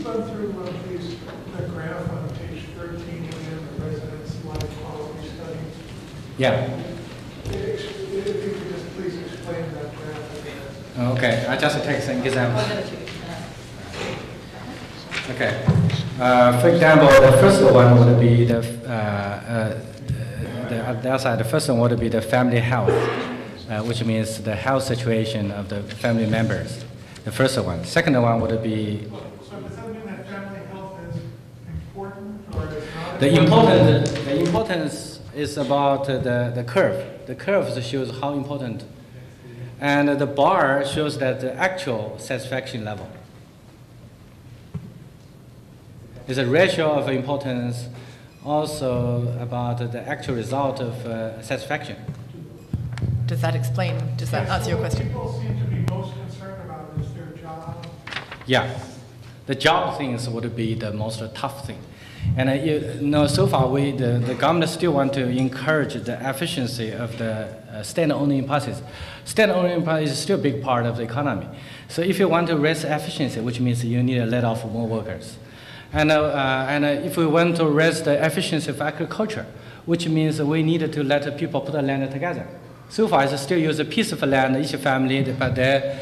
run through please the graph on page 13 again, the residence life quality study? Yeah. If you could just please explain that graph. Okay, I just take some example. Okay. For example, the first one would be the outside. The first one would be the family health, which means the health situation of the family members. The first one. Second one would be. So does that mean that family health is important or is not? The importance is about the curve. The curve shows how important, and the bar shows that the actual satisfaction level. It's a ratio of importance, also about the actual result of satisfaction. Does that explain? Does that answer your question? What people seem to be most concerned about is their job. Yeah, the job things would be the most tough thing. And so far the government still want to encourage the efficiency of the state-owned process. State-owned process is still a big part of the economy. So if you want to raise efficiency, which means you need to let off more workers. And if we want to raise the efficiency of agriculture, which means we need to let people put the land together. So far, it's still use a piece of land, each family, but the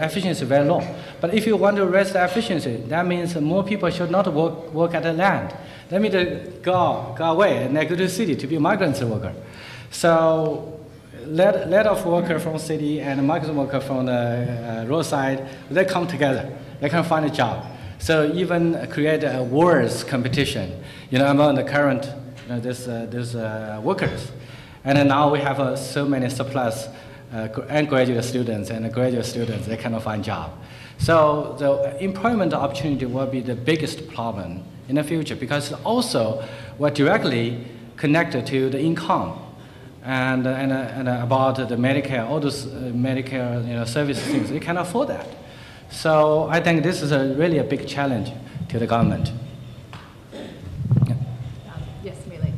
efficiency is very low. But if you want to raise the efficiency, that means more people should not work at the land. That means go away and go to the city to be migrant worker. So let off worker from city and migrant worker from the roadside, they come together. They can find a job. So even create a worse competition, among the current these workers. And then now we have so many surplus undergraduate students and graduate students, they cannot find job. So the employment opportunity will be the biggest problem in the future because also we're directly connected to the income and about the Medicare, all those Medicare service things, they cannot afford that. So I think this is really a big challenge to the government. Yeah. Yes, Meili.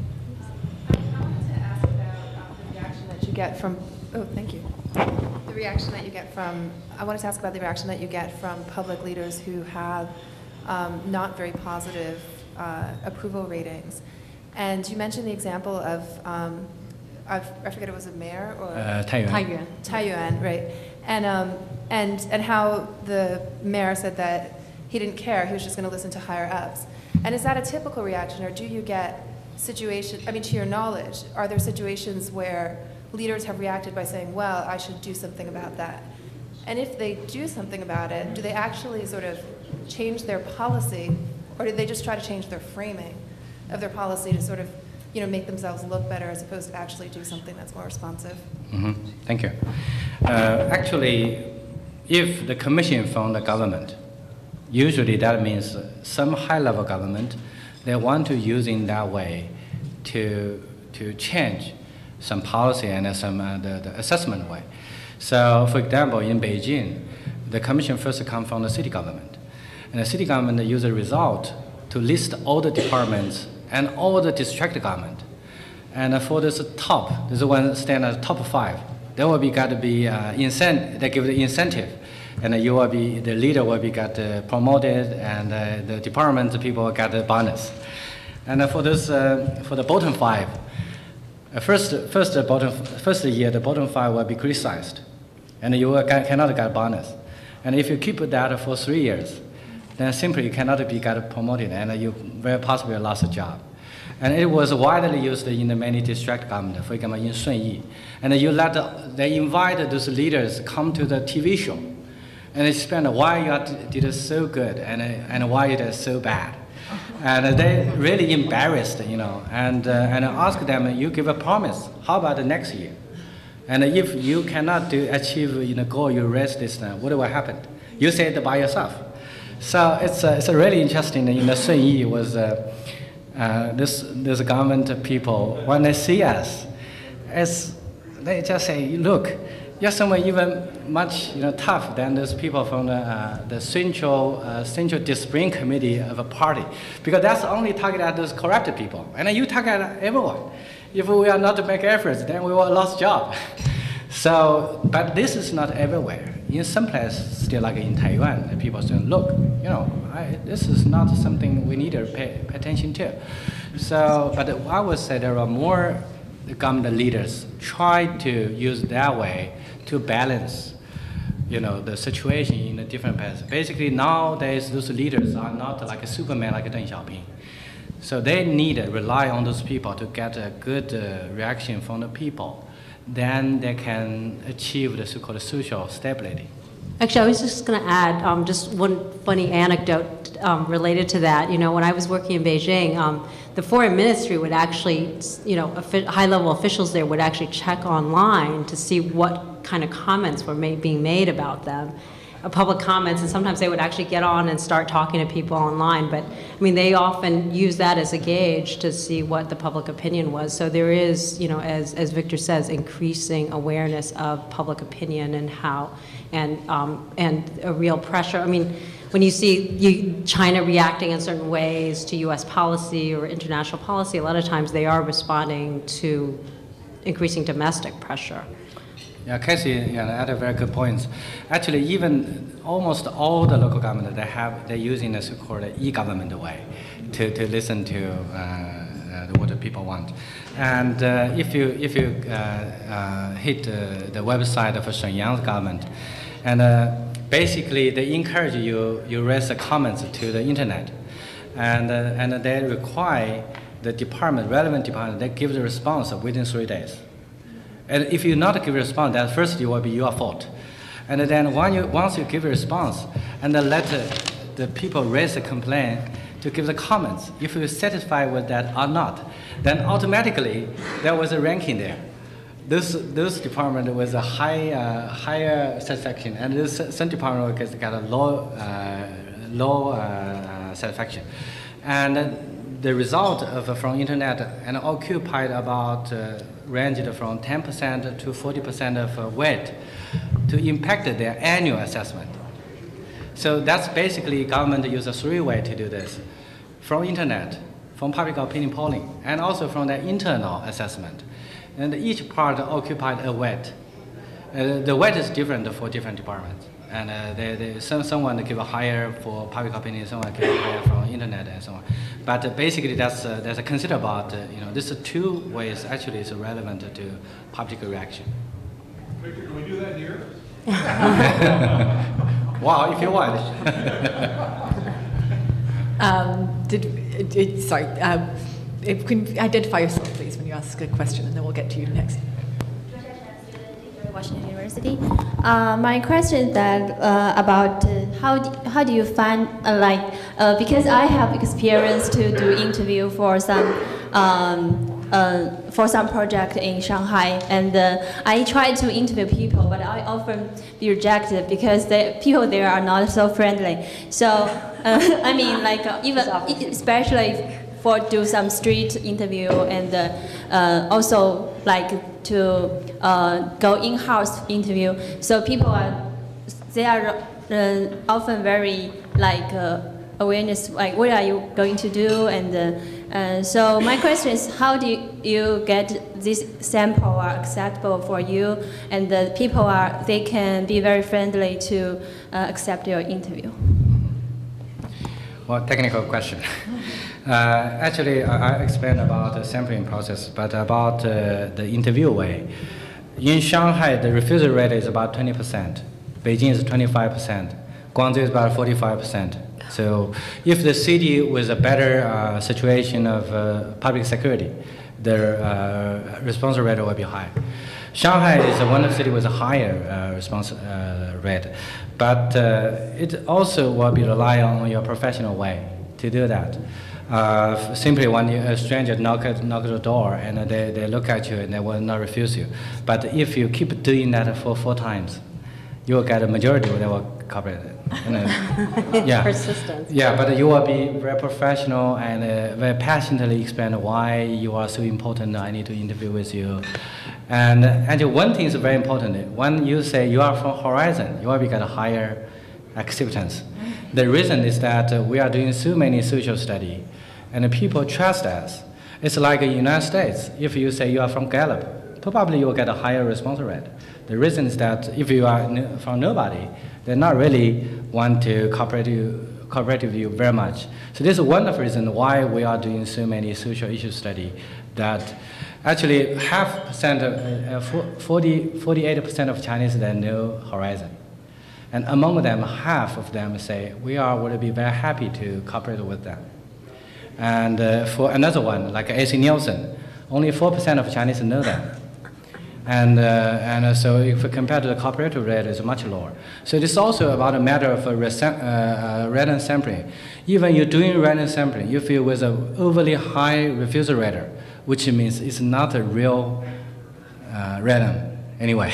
I wanted to ask about the reaction that you get from. Oh, thank you. The reaction that you get from. I wanted to ask about the reaction that you get from public leaders who have not very positive approval ratings, and you mentioned the example of. I forget it was a mayor or Taiyuan, right? And how the mayor said that he didn't care, he was just going to listen to higher ups. And is that a typical reaction, or do you get situations, to your knowledge, are there situations where leaders have reacted by saying, well, I should do something about that? And if they do something about it, do they actually sort of change their policy, or do they just try to change their framing of their policy to sort of make themselves look better as opposed to actually do something that's more responsive? Mm-hmm. Thank you. Actually, if the commission from the government, usually that means some high-level government, they want to use in that way to change some policy and some the assessment way. So, for example, in Beijing, the commission first comes from the city government, and the city government use a result to list all the departments and all the district government. And for this one stand as top 5. There will be got to be they give the incentive, and the leader will be got promoted, and the department people got the bonus. And for the bottom 5, first year the bottom 5 will be criticized, and you cannot get bonus. And if you keep that for 3 years, then simply you cannot be got promoted, and you very possibly lost a job. And it was widely used in the many district government, for example, in Shunyi. And they invite those leaders come to the TV show, and they explain why you did so good and why it is so bad. And they really embarrassed, and ask them, you give a promise, how about the next year? And if you cannot achieve the goal you raised this time, what will happen? You say it by yourself. So it's really interesting. In the Shunyi was this government people, when they see us, they just say, look, you're someone even much tough than those people from the central discipline committee of a party, because that's only targeted at those corrupt people, and you target everyone. If we are not to make efforts, then we will lose job. So, but this is not everywhere. In some places, still like in Taiwan, the people say, look, you know, this is not something we need to pay attention to. So, but I would say there are more government leaders try to use that way to balance, you know, the situation in the different places. Basically, nowadays, those leaders are not like a Superman like Deng Xiaoping. So they need to rely on those people to get a good reaction from the people. Then they can achieve the so-called social stability. Actually, I was just going to add just one funny anecdote related to that. You know, when I was working in Beijing, the foreign ministry would actually, you know, high-level officials there would actually check online to see what kind of comments were being made about them, public comments, and sometimes they would actually get on and start talking to people online. But I mean, they often use that as a gauge to see what the public opinion was. So there is, you know, as Victor says, increasing awareness of public opinion and how, and a real pressure. I mean, when you see China reacting in certain ways to U.S. policy or international policy, a lot of times they are responding to increasing domestic pressure. Yeah, Casey, added very good points. Actually, even almost all the local government, they're using the so-called e-government way to listen to what the people want. And if you hit the website of Shenyang's government, and basically they encourage you raise the comments to the internet, and they require the department, relevant department, they give the response within 3 days. And if you not give a response, then first it will be your fault. And then once you give a response, and then let the people raise a complaint to give the comments, if you're satisfied with that or not, then automatically there was a ranking there. This department was a higher satisfaction, and some department got a low satisfaction. And the result from internet and occupied about ranged from 10% to 40% of weight to impact their annual assessment. So that's basically government uses 3 ways to do this: from internet, from public opinion polling, and also from their internal assessment. And each part occupied a weight. The weight is different for different departments. And someone give a higher for public opinion, someone give a higher from internet, and so on. But basically, that's a consider about these 2 ways actually is relevant to public reaction. Victor, can we do that here? Wow, if you want. Sorry. If you can identify yourself, please, when you ask a question, and then we'll get to you next. Washington University. My question is that about how do you find because I have experience to do interview for some project in Shanghai, and I try to interview people, but I often be rejected because the people there are not so friendly. So I mean, even especially for do some street interview, and also to go in-house interview. So people they are often very awareness, what are you going to do? And so my question is, how do you get this sample are acceptable for you, and the people they can be very friendly to accept your interview? Well, technical question. Actually, I explained about the sampling process, but about the interview way. In Shanghai, the refusal rate is about 20%. Beijing is 25%. Guangzhou is about 45%. So if the city with a better situation of public security, the response rate will be high. Shanghai is one of the cities with a higher response rate, but it also will be rely on your professional way to do that. Simply when a stranger knock at the door and they look at you and they will not refuse you. But if you keep doing that for 4 times, you will get a majority that will cover it. Yeah. Persistence. Yeah, but you will be very professional and very passionately explain why you are so important. I need to interview with you. And one thing is very important. When you say you are from Horizon, you will get a higher acceptance. The reason is that we are doing so many social studies, and people trust us. It's like in the United States. If you say you are from Gallup, probably you will get a higher response rate. The reason is that if you are from nobody, they not really want to cooperate with you very much. So this is one of the reasons why we are doing so many social issue study, that actually 48% of Chinese, they know Horizon. And among them, half of them say, would be very happy to cooperate with them. And for another one, like AC Nielsen, only 4% of Chinese know that. And so if we compare to the cooperative rate, it's much lower. So this is also about a matter of random sampling. Even you're doing random sampling, you feel with an overly high refusal rate, which means it's not a real random anyway.